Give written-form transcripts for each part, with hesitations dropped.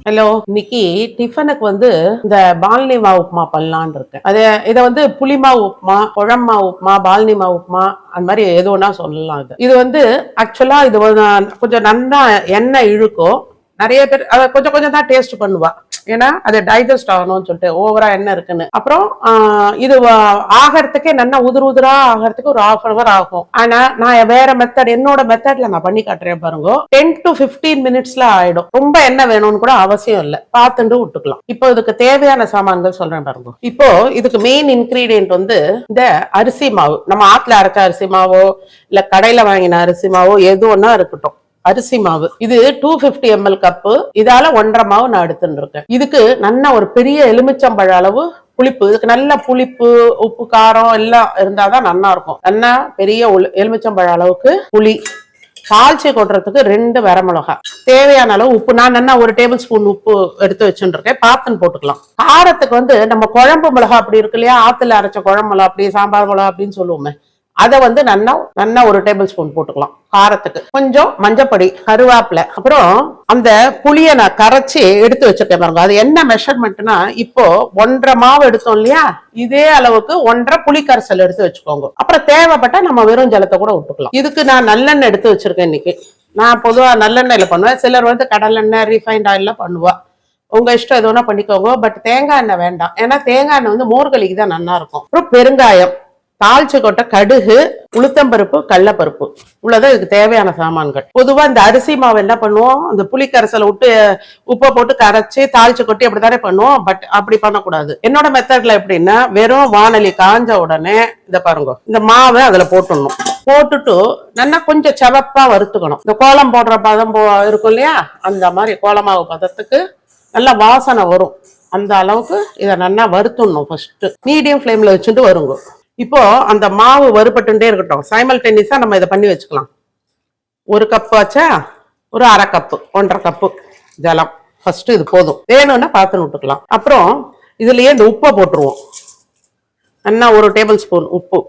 Hello, இன்னைக்கு டிஃபனுக்கு இந்த பால்னி மாவு உப்புமா பண்ணலான்னு இருக்கேன். இதை புளி மாவு உப்புமா, குழம்பு மாவு உப்புமா, பால்னி மாவு உப்புமா அந்த மாதிரி எது ஒன்னா சொல்லலாம். இது ஆக்சுவலா இது கொஞ்சம் நல்லா எண்ணெய் இழுக்கும். நிறைய பேர் அதை கொஞ்சம் கொஞ்சம் தான் டேஸ்ட் பண்ணுவா. ஏன்னா அது டைஜஸ்ட் ஆகணும்னு சொல்லிட்டு ஓவரா என்ன இருக்குன்னு. அப்புறம் இது ஆகிறதுக்கே நல்லா உதிரா ஆகிறதுக்கு ஒரு 1/2 hour ஆகும். ஆனா நான் வேற மெத்தட், என்னோட மெத்தட்ல நான் பண்ணி காட்டுறேன் பாருங்க. 10 to 15 மினிட்ஸ்ல ஆயிடும். ரொம்ப என்ன வேணும்னு கூட அவசியம் இல்லை, பார்த்துட்டு விட்டுக்கலாம். இப்போ இதுக்கு தேவையான சாமான்கள் சொல்றேன் பாருங்க. இப்போ இதுக்கு மெயின் இன்கிரீடியன்ட் இந்த அரிசி மாவு. நம்ம ஆத்துல அரைச்ச அரிசி மாவோ இல்ல கடையில வாங்கின அரிசி மாவோ எது ஒன்னா இருக்கட்டும். அரிசி மாவு இது 250 ml கப்பு. இதால 1.5 மாவு நான் எடுத்துட்டு இருக்கேன். இதுக்கு நல்ல ஒரு பெரிய எலுமிச்சம்பழ அளவு புளிப்பு. இதுக்கு நல்ல புளிப்பு, உப்பு, காரம் எல்லாம் இருந்தாதான் நல்லா இருக்கும். நல்லா பெரிய எலுமிச்சம்பழ அளவுக்கு புளி, தாளிச்சி கொட்டுறதுக்கு 2 வரமிளகாய், தேவையான அளவு உப்பு. நான் நல்லா 1 டேபிள் ஸ்பூன் உப்பு எடுத்து வச்சுட்டு இருக்கேன். பாத்துன்னு போட்டுக்கலாம். காரத்துக்கு நம்ம குழம்பு மிளகா அப்படி இருக்கு இல்லையா, ஆத்துல அரைச்ச குழம்பு மிளகா, அப்படி சாம்பார் மிளகா அப்படின்னு சொல்லுவோமே, அதை நல்லா 1 டேபிள் ஸ்பூன் போட்டுக்கலாம். காரத்துக்கு கொஞ்சம் மஞ்சப்பொடி, கருவேப்பிலை, அப்புறம் அந்த புளியை நான் கரைச்சி எடுத்து வச்சிருக்கேன் பாருங்க. அது என்ன மெஷர்மெண்ட்னா, இப்போ 1.5 மாவு எடுத்தோம் இல்லையா, இதே அளவுக்கு 1.5 புளி கரைசல் எடுத்து வச்சுக்கோங்க. அப்புறம் தேவைப்பட்டா நம்ம வெறும் ஜலத்தை கூட விட்டுக்கலாம். இதுக்கு நான் நல்லெண்ணெய் எடுத்து வச்சிருக்கேன். இன்னைக்கு நான் பொதுவா நல்லெண்ணெயில பண்ணுவேன். சிலர் கடலெண்ணெய், ரீஃபைண்ட் ஆயில்ல பண்ணுவா. உங்க இஷ்டம் எது வேணா பண்ணிக்கோங்க. பட் தேங்காய் எண்ணெய் வேண்டாம். ஏன்னா தேங்காய் எண்ணெய் மோர்களிக்கு தான் நல்லா இருக்கும். அப்புறம் பெருங்காயம், தாளிச்சு கொட்ட கடுகு, உளுத்தம்பருப்பு, கடலப்பருப்பு, இவ்வளவுதான் இதுக்கு தேவையான சாமான்கள். பொதுவா இந்த அரிசி மாவு என்ன பண்ணுவோம், அந்த புளி கரைசலை விட்டு உப்பை போட்டு கரைச்சி தாளிச்சு கொட்டி அப்படித்தானே பண்ணுவோம். பட் அப்படி பண்ணக்கூடாது. என்னோட மெத்தட்ல எப்படின்னா, வெறும் வானொலி காஞ்ச உடனே இத பாருங்க, இந்த மாவை அதுல போட்டுடணும். போட்டுட்டு நல்லா கொஞ்சம் செவப்பா வறுத்துக்கணும். இந்த கோலம் போடுற பதம் இருக்கும் இல்லையா, அந்த மாதிரி கோலமாவு பதத்துக்கு நல்லா வாசனை வரும். அந்த அளவுக்கு இதை நல்லா வறுத்துடணும். ஃபர்ஸ்ட் மீடியம் ஃப்ளேம்ல வச்சுட்டு வருங்க. இப்போ அந்த மாவு வறுபட்டுட்டே இருக்கட்டும். சைமல்டேனியஸா நம்ம இதை பண்ணி வச்சுக்கலாம். 1 கப் ஆச்சா, ஒரு 1/2 கப்பு, 1.5 கப்பு ஜலம். ஃபர்ஸ்ட் இது போதும். வேணும்னா பார்த்து விட்டுக்கலாம். அப்புறம் இதுலயே இந்த உப்பை போட்டுருவோம். நல்லா 1 டேபிள் ஸ்பூன் உப்பு.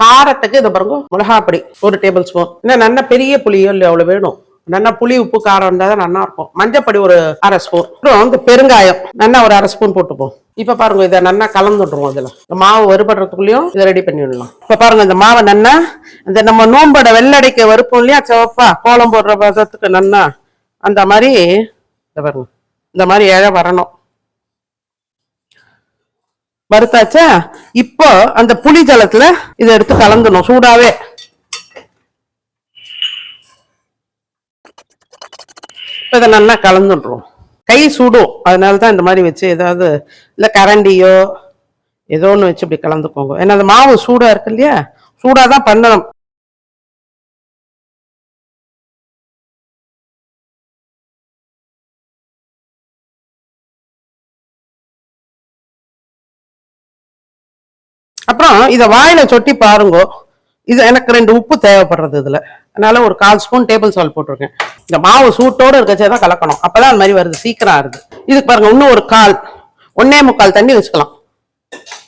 காரத்துக்கு இதை பாருங்க, மிளகாப்பொடி 1 டேபிள் ஸ்பூன். இன்னும் நல்லா பெரிய புளியோ இல்லை அவ்வளவு வேணும். நல்லா புளி, உப்பு, காரம் இருந்தா தான் நல்லா இருக்கும். மஞ்சப்பொடி 1/2 ஸ்பூன். அப்புறம் இந்த பெருங்காயம் நல்லா 1/2 ஸ்பூன் போட்டுப்போம். இப்ப பாருங்க, இதை நல்லா கலந்துட்டுருவோம். இதுல மாவு வறுபடுறதுக்குள்ளயும் இதை ரெடி பண்ணி விடலாம். இப்ப பாருங்க, இந்த மாவை நல்லா இந்த நம்ம நோம்போட வெள்ளடைக்க வறுப்போம் இல்லையா, சிவப்பா கோலம் போடுற பதத்துக்கு நல்லா அந்த மாதிரி பாருங்க, இந்த மாதிரி இழ வரணும். வறுத்தாச்சா, இப்போ அந்த புளி ஜலத்துல இதை எடுத்து கலந்துடும் சூடாவே. இதை நல்லா கலந்துடுறோம். கை சூடும், அதனாலதான் இந்த மாதிரி வச்சு ஏதாவது இல்ல கரண்டியோ ஏதோ ஒண்ணு வச்சு இப்படி கலந்துக்கோங்க. ஏன்னா அந்த மாவு சூடா இருக்கு இல்லையா, சூடாதான் பண்ணணும். அப்புறம் இதை வாயில சொட்டி பாருங்க. இது எனக்கு 2 உப்பு தேவைப்படுறது இதுல, அதனால ஒரு 1/4 ஸ்பூன் டேபிள் சால்ட் போட்டிருக்கேன். இந்த மாவு சூட்டோடு இருக்கச்சேதான் கலக்கணும், அப்பதான் அது மாதிரி வருது, சீக்கிரம் ஆறுது. இதுக்கு பாருங்க, இன்னும் ஒரு 1/4 தண்ணி வச்சுக்கலாம்.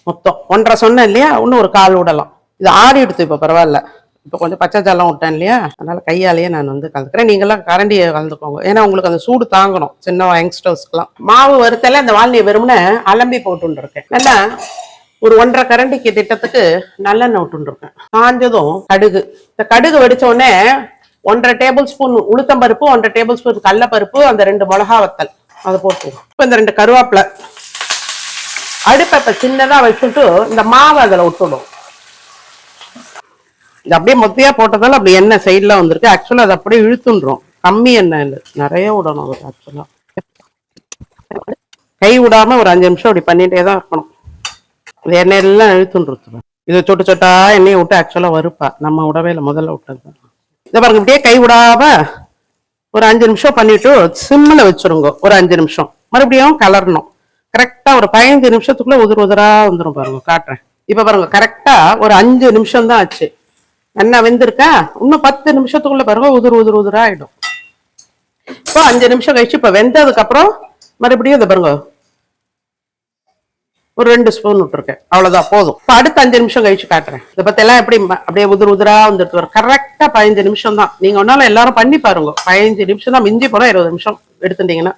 மொத்தம் 1.5 சொன்னேன் இல்லையா, இன்னும் ஒரு 1/4 விடலாம். இது ஆறி எடுத்து இப்ப பரவாயில்ல. இப்ப கொஞ்சம் பச்சை ஜலம் விட்டேன் இல்லையா, அதனால கையாலேயே நான் கலந்துக்கிறேன். நீங்கெல்லாம் கரண்டியை கலந்துக்கோங்க, ஏன்னா உங்களுக்கு அந்த சூடு தாங்கணும். சின்ன யங்ஸ்டர்ஸ்க்குலாம் மாவு வறுத்தல இந்த வால்னியை வெறும்னு அலம்பி போட்டுன்னு இருக்கேன். நல்லா ஒரு 1.5 கரண்டிக்கு திட்டத்துக்கு நல்லெண்ணெய் விட்டுருக்கேன். காஞ்சதும் கடுகு. இந்த கடுகு வெடிச்ச உடனே 1.5 டேபிள் ஸ்பூன் உளுத்தம்பருப்பு, 1.5 டேபிள் ஸ்பூன் கடலப்பருப்பு, அந்த 2 மிளகா வத்தல் அதை போட்டுருவோம். இப்போ இந்த 2 கருவேப்பிலை. அடுப்பை இப்ப சின்னதா வச்சுட்டு இந்த மாவை அதில் விட்டுடும். இது அப்படியே மொத்தையா போட்டதால அப்படி எண்ணெய் சைட்ல வந்திருக்கு. ஆக்சுவலா அது அப்படியே இழுத்துன்றோம். கம்மி எண்ணெய் இல்லை, நிறைய விடணும். அது ஆக்சுவலா கை விடாம ஒரு 5 நிமிஷம் அப்படி பண்ணிட்டே தான் இருக்கணும். இந்த எண்ணெயெல்லாம் இழுத்துன்னு இதை சொட்டு சொட்டா எண்ணெயை விட்டு ஆக்சுவலா வறுப்பா. நம்ம விடவே இல்லை, முதல்ல விட்டது. இதை பாருங்க, இப்படியே கை விடாம ஒரு 5 நிமிஷம் பண்ணிட்டு சிம்ல வச்சிருங்க. ஒரு 5 நிமிஷம் மறுபடியும் கலரணும். கரெக்டா ஒரு 15 நிமிஷத்துக்குள்ள உதிரா வந்துடும். பாருங்க காட்டுறேன். இப்ப பாருங்க, கரெக்டா ஒரு 5 நிமிஷம் தான் ஆச்சு. என்ன வெந்திருக்கா, இன்னும் 10 நிமிஷத்துக்குள்ள பாருங்க உதிரா ஆயிடும். இப்போ 5 நிமிஷம் கழிச்சு இப்ப வெந்ததுக்கு அப்புறம் மறுபடியும் இதை பாருங்க ஒரு 2 ஸ்பூன் விட்டுருக்கேன். அவ்வளவுதான், போதும். இப்ப அடுத்த 5 நிமிஷம் கழிச்சு காட்டுறேன். இதை பத்தி எல்லாம் எப்படி அப்படியே உதிரா வந்துட்டு வரும். கரெக்டா 15 நிமிஷம் தான். நீங்க ஒன்னாலும் எல்லாரும் பண்ணி பாருங்க. 15 நிமிஷம் தான், மிஞ்சி போனா 20 நிமிஷம் எடுத்துட்டீங்கன்னா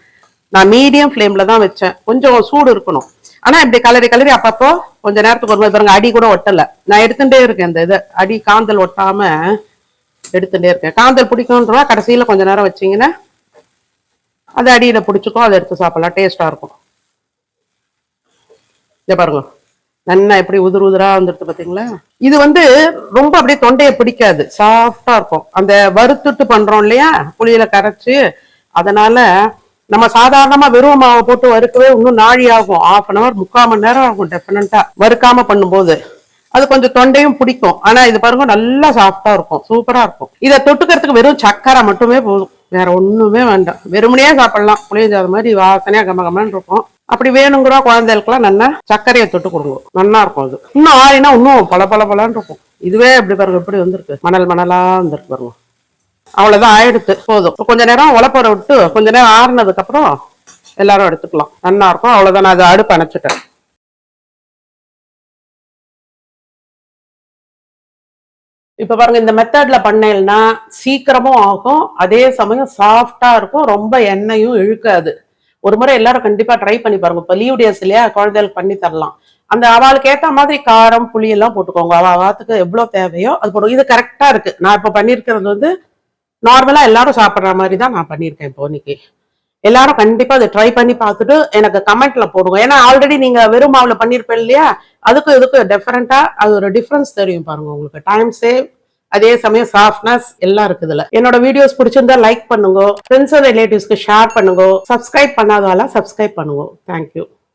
நான் மீடியம் ஃப்ளேம்ல தான் வச்சேன், கொஞ்சம் சூடு இருக்கணும். ஆனா இப்படி கலரி அப்பப்போ கொஞ்ச நேரத்துக்கு ஒரு பாருங்க, அடி கூட ஒட்டல. நான் எடுத்துட்டே இருக்கேன், இந்த இது அடி காந்தல் ஒட்டாம எடுத்துட்டே இருக்கேன். காந்தல் பிடிக்கும்ன்றவா கடைசியில கொஞ்ச நேரம் வச்சீங்கன்னா அது அடியில பிடிச்சிக்கும், அதை எடுத்து சாப்பிடலாம், டேஸ்டா இருக்கும். இதை பாருங்க நல்லா எப்படி உதிரா வந்துடுது பாத்தீங்களா. இது வந்து ரொம்ப அப்படியே தொண்டையை பிடிக்காது, சாஃப்டா இருக்கும். அந்த வறுத்துட்டு பண்றோம் இல்லையா புளியில கரைச்சு, அதனால நம்ம சாதாரணமா வெறும் மாவை போட்டு வறுக்கவே இன்னும் நாழி ஆகும், 1/2 hour 3/4 மணி நேரம் ஆகும் டெஃபினட்டா வறுக்காம பண்ணும்போது. அது கொஞ்சம் தொண்டையும் பிடிக்கும். ஆனா இது பாருங்க நல்லா சாஃப்டா இருக்கும், சூப்பரா இருக்கும். இதை தொட்டுக்கிறதுக்கு வெறும் சக்கரை மட்டுமே போதும், வேற ஒண்ணுமே வேண்டாம். வெறுமனையே சாப்பிடலாம், புளியஞ்சாத மாதிரி வாசனையா கமகமன்னு இருக்கும். அப்படி வேணுங்கிற குழந்தைகளுக்குலாம் நல்லா சர்க்கரையை தொட்டு கொடுங்க, நல்லா இருக்கும். அது இன்னும் ஆறினா இன்னும் பல இருக்கும். இதுவே எப்படி பாருங்க, எப்படி வந்திருக்கு, மணலா வந்திருக்கு பாருங்க. அவ்வளவுதான், ஆயிடுத்து, போதும். கொஞ்ச நேரம் உலப்பற விட்டு கொஞ்ச நேரம் ஆறுனதுக்கு அப்புறம் எல்லாரும் எடுத்துக்கலாம், நல்லா இருக்கும். அவ்வளவுதான், நான் அதை அடுப்பு அணைச்சிட்டேன். இப்ப பாருங்க, இந்த மெத்தட்ல பண்ணேன்னா சீக்கிரமும் ஆகும், அதே சமயம் சாஃப்டா இருக்கும், ரொம்ப எண்ணெயும் இழுக்காது. ஒரு முறை எல்லாரும் கண்டிப்பா ட்ரை பண்ணி பாருங்க. இப்ப லீவ் டேஸ் இல்லையா, குழந்தைகளுக்கு பண்ணி தரலாம். அந்த அவளுக்கு ஏத்த மாதிரி காரம் புளி எல்லாம் போட்டுக்கோங்க, வாத்துக்கு எவ்வளவு தேவையோ அது போடும். இது கரெக்டா இருக்கு. நான் இப்ப பண்ணிருக்கிறது வந்து நார்மலா எல்லாரும் சாப்பிடுற மாதிரி தான் நான் பண்ணிருக்கேன். இப்போ இன்னைக்கு எல்லாரும் கண்டிப்பா அதை ட்ரை பண்ணி பார்த்துட்டு எனக்கு கமெண்ட்ல போடுங்க. ஏன்னா ஆல்ரெடி நீங்க வெறும் மாவுல பண்ணிருப்பேன் இல்லையா, அதுக்கும் இதுக்கும் டிஃபரெண்டா அது ஒரு டிஃபரன்ஸ் தெரியும் பாருங்க உங்களுக்கு. டைம் சேவ், அதே சமயம் சாஃப்ட்னஸ் எல்லாம் இருக்குதுல. என்னோட வீடியோஸ் பிடிச்சிருந்தா லைக் பண்ணுங்க, ஃப்ரெண்ட்ஸ் அண்ட் ரிலேட்டிவ்ஸ்க்கு ஷேர் பண்ணுங்க, சப்ஸ்கிரைப் பண்ணாதால சப்ஸ்கிரைப் பண்ணுங்க. தேங்க்யூ.